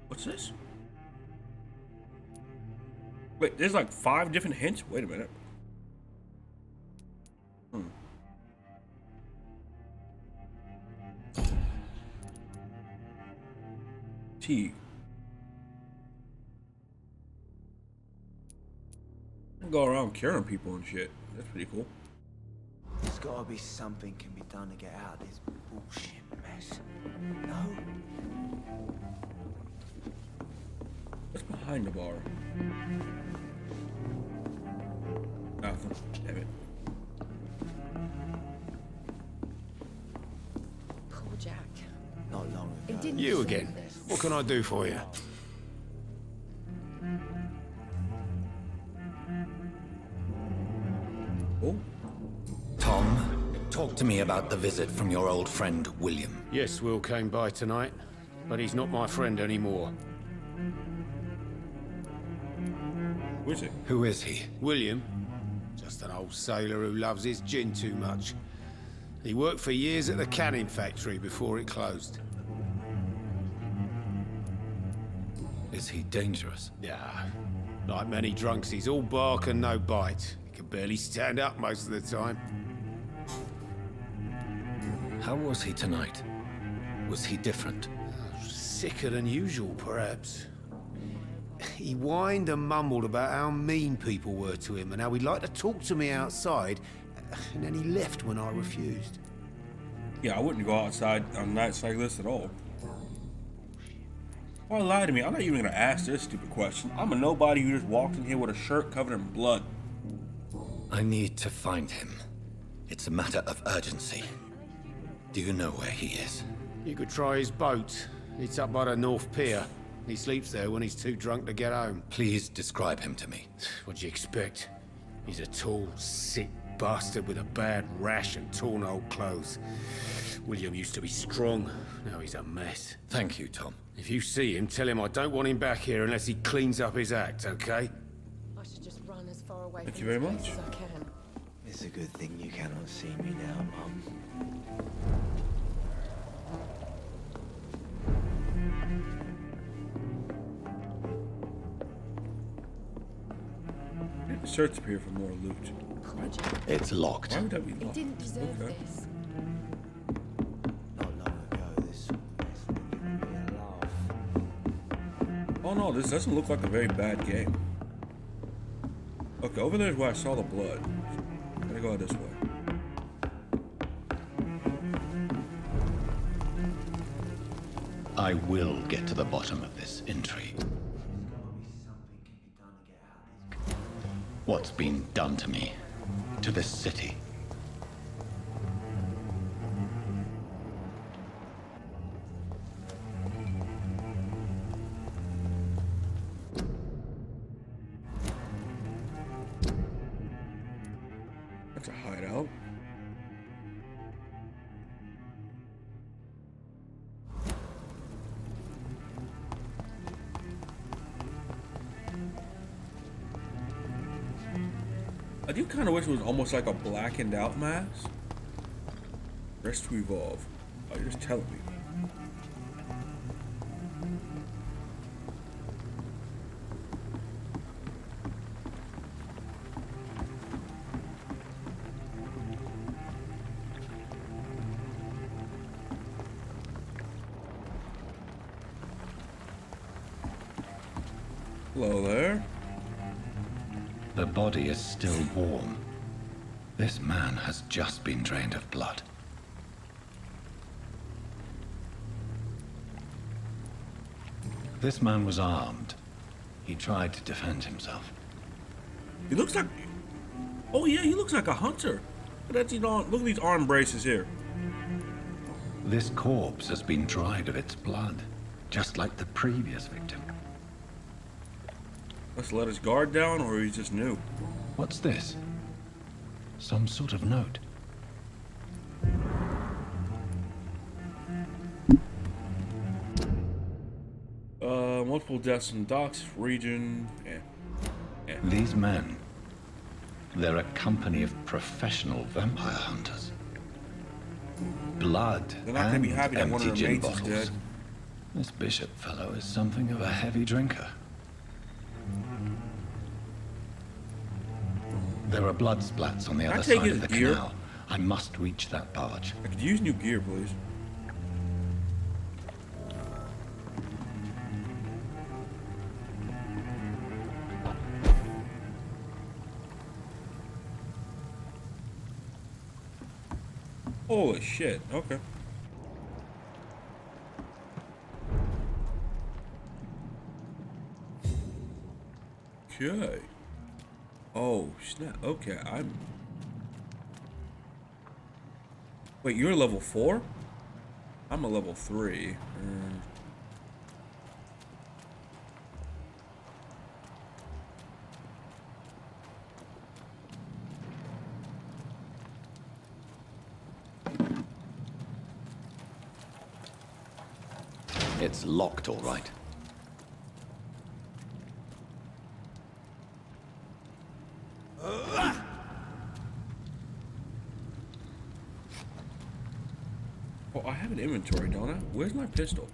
What's this? Wait, there's like 5 different hints? Wait a minute. T. Go around curing people and shit. That's pretty cool. There's gotta be something can be done to get out of this bullshit mess. No? What's behind the bar? Nothing. Damn it. Poor Jack. Not long He ago. didn't You deserve again. this. What can I do for you? Oh. Tom, talk to me about the visit from your old friend, William. Yes, Will came by tonight, but he's not my friend anymore. Who is it? Who is he? William? Just an old sailor who loves his gin too much. He worked for years at the cannon factory before it closed. Is he dangerous? Yeah, like many drunks, he's all bark and no bite. He can barely stand up most of the time. How was he tonight? Was he different? Sicker than usual, perhaps. He whined and mumbled about how mean people were to him and how he'd like to talk to me outside, and then he left when I refused. Yeah, I wouldn't go outside on nights like this at all. Why lie to me? I'm not even gonna ask this stupid question. I'm a nobody who just walked in here with a shirt covered in blood. I need to find him. It's a matter of urgency. Do you know where he is? You could try his boat. It's up by the North Pier. He sleeps there when he's too drunk to get home. Please describe him to me. What'd you expect? He's a tall, sick bastard with a bad rash and torn old clothes. William used to be strong. Now he's a mess. Thank you, Tom. If you see him, tell him I don't want him back here unless he cleans up his act, okay? I should just run as far away Thank from you very this much. place as I can. It's a good thing you cannot see me now, Mum. Search up here for more loot. It's locked. Why would that be He locked? didn't deserve Okay. this. Not long ago, this place would be a laugh. Oh no, this doesn't look like a very bad game. Okay, over there is where I saw the blood. I'm gonna go this way. I will get to the bottom of this intrigue. What's been done to me? To this city? That's a hideout. I do kind of wish it was almost like a blackened out mask. Rest to evolve. Oh, you're just telling me. Hello there. The body is still warm. This man has just been drained of blood. This man was armed. He tried to defend himself. He looks like... Oh yeah, he looks like a hunter. Look at these arm braces here. This corpse has been dried of its blood, just like the previous victim. Let's let his guard down, or he's just new. What's this? Some sort of note. Multiple deaths in docks, region. These men, they're a company of professional vampire hunters. Blood They're not gonna be happy that and one of empty their gin mates is bottles. dead. This bishop fellow is something of a heavy drinker. There are blood splats on the Can I other take side his of the gear? canal. I must reach that barge. I could use new gear, please. Holy shit, okay. Okay. Oh, snap. Okay, Wait, you're level 4? I'm a level 3. It's locked, all right. Oh, I have an inventory, don't I? Where's my pistol?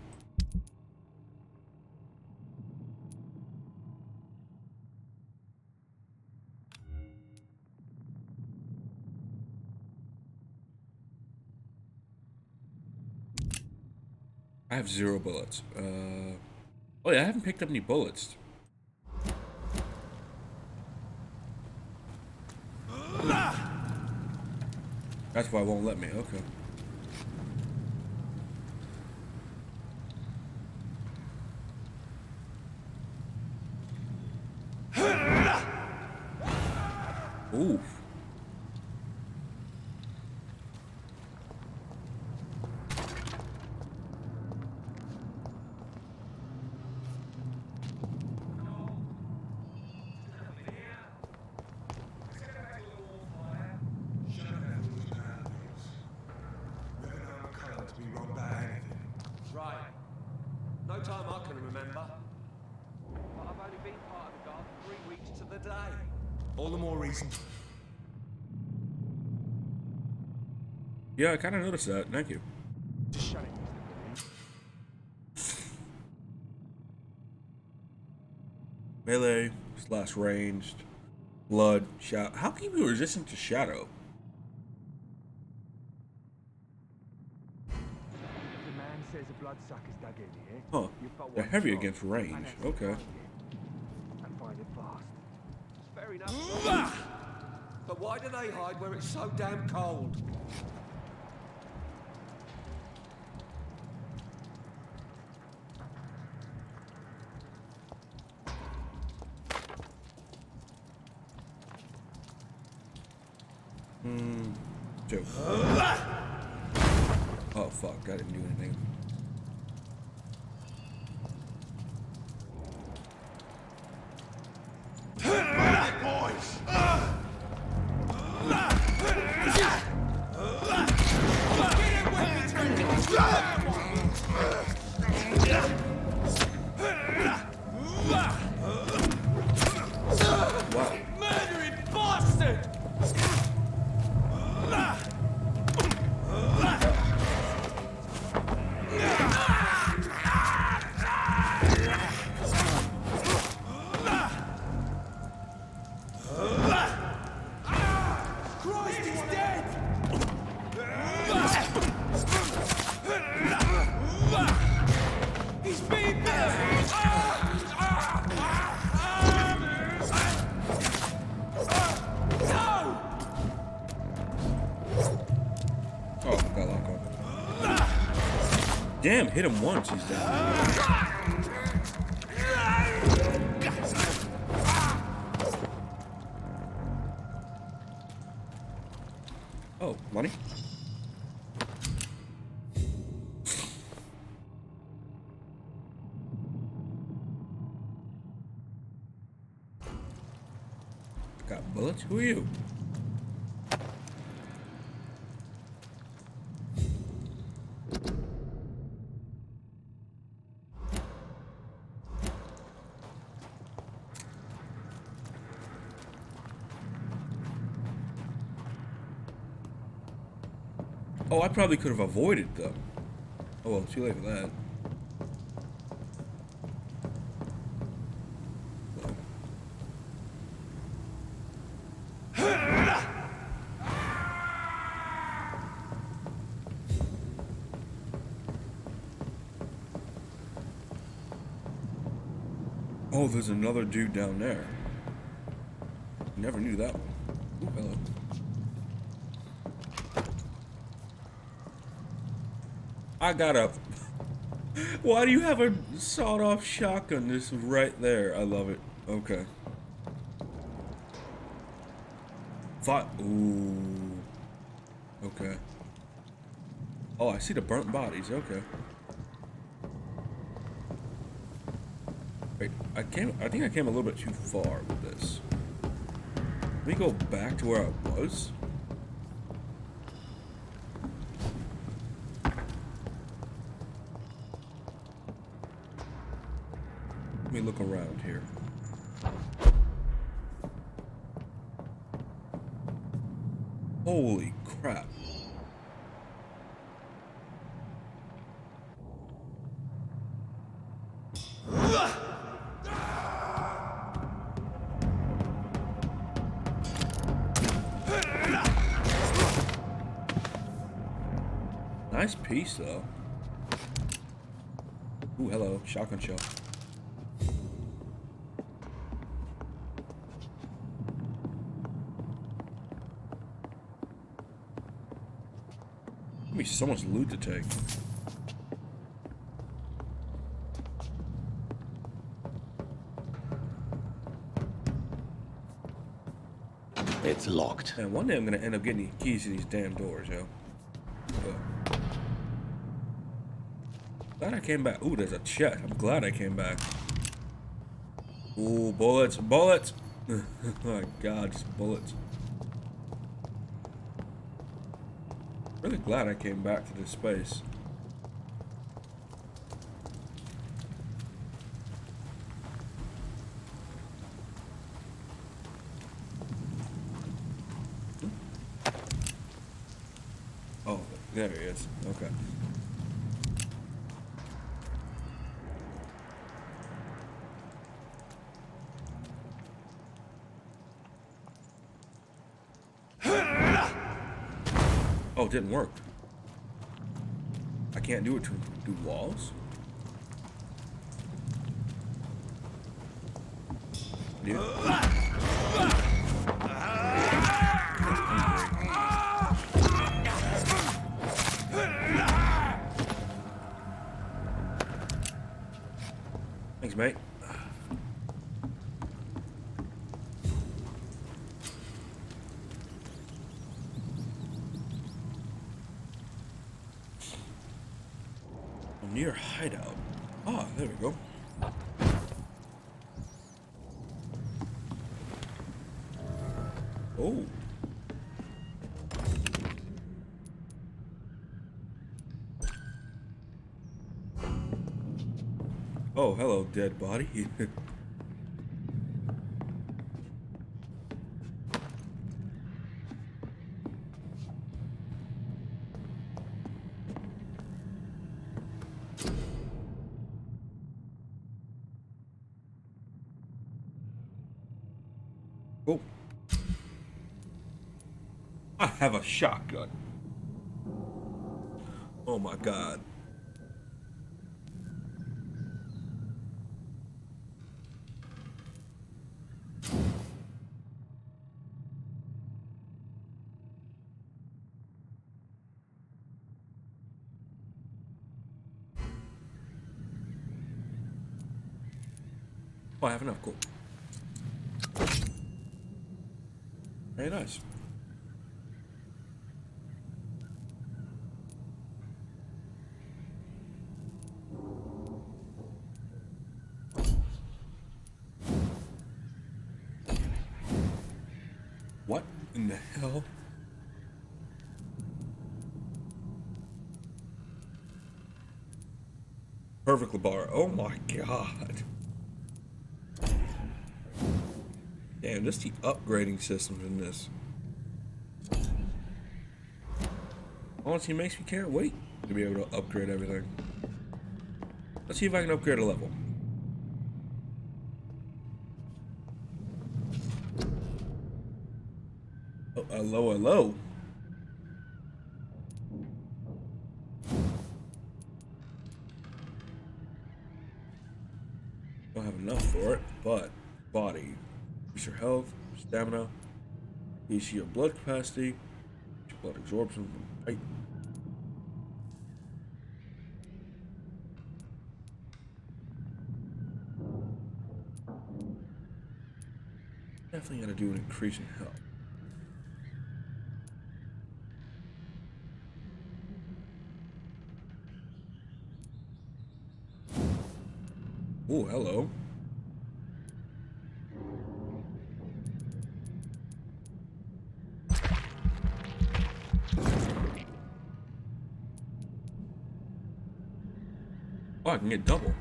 I have 0 bullets. Oh yeah, I haven't picked up any bullets. That's why it won't let me. Okay. Oof. All the more reason. Yeah, I kind of noticed that. Thank you. Just shut it, Melee / ranged. Blood. Shadow. How can you be resistant to shadow? The man says a bloodsucker's dug in here. Huh. They're heavy against range. Okay. And find it fast. Fair enough. But why do they hide where it's so damn cold? Joke. Oh fuck, I didn't do anything. Wow. Murdering bastard! Christ, he's dead! He's being Oh, got locked on. Damn, hit him once, he's dead. Oh, money? Got bullets? Who are you? Oh, I probably could have avoided them. Oh well, too late for that. Oh, there's another dude down there. Never knew that one. Ooh, hello. I got up. Why do you have a sawed-off shotgun? This right there. I love it. Okay. Ooh. Okay. Oh, I see the burnt bodies. Okay. Wait, I think I came a little bit too far with this. Let me go back to where I was. Let me look around here. Holy crap. Nice piece, though. Ooh, hello. Shotgun shell. Give me so much loot to take. It's locked. And one day I'm gonna end up getting the keys to these damn doors, yo. Glad I came back. Ooh, there's a chest. I'm glad I came back. Ooh, bullets, bullets! Oh my god, just bullets. Really glad I came back to this space. There he is. Okay. Oh, it didn't work. I can't do it to do walls? Dude. Thanks, mate. Near hideout. Ah, there we go. Oh. Oh, hello, dead body. Oh. I have a shotgun. Oh my god. Oh, I have enough. Cool. Very nice. What in the hell? Perfect bar. Oh my god. Damn, just the upgrading system in this. Honestly, makes me can't wait to be able to upgrade everything. Let's see if I can upgrade a level. Oh, hello, hello. Don't have enough for it, but body. Increase your health, stamina, increase your blood capacity, your blood absorption from height. Definitely gotta do an increase in health. Oh, hello. Oh, I can get double.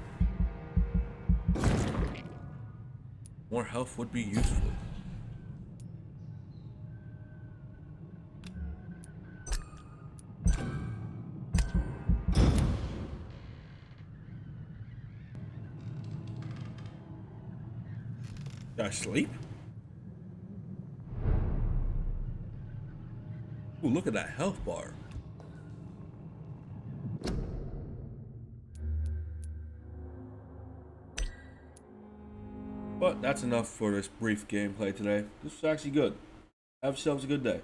More health would be useful. Did I sleep? Ooh, look at that health bar. But that's enough for this brief gameplay today. This was actually good. Have yourselves a good day.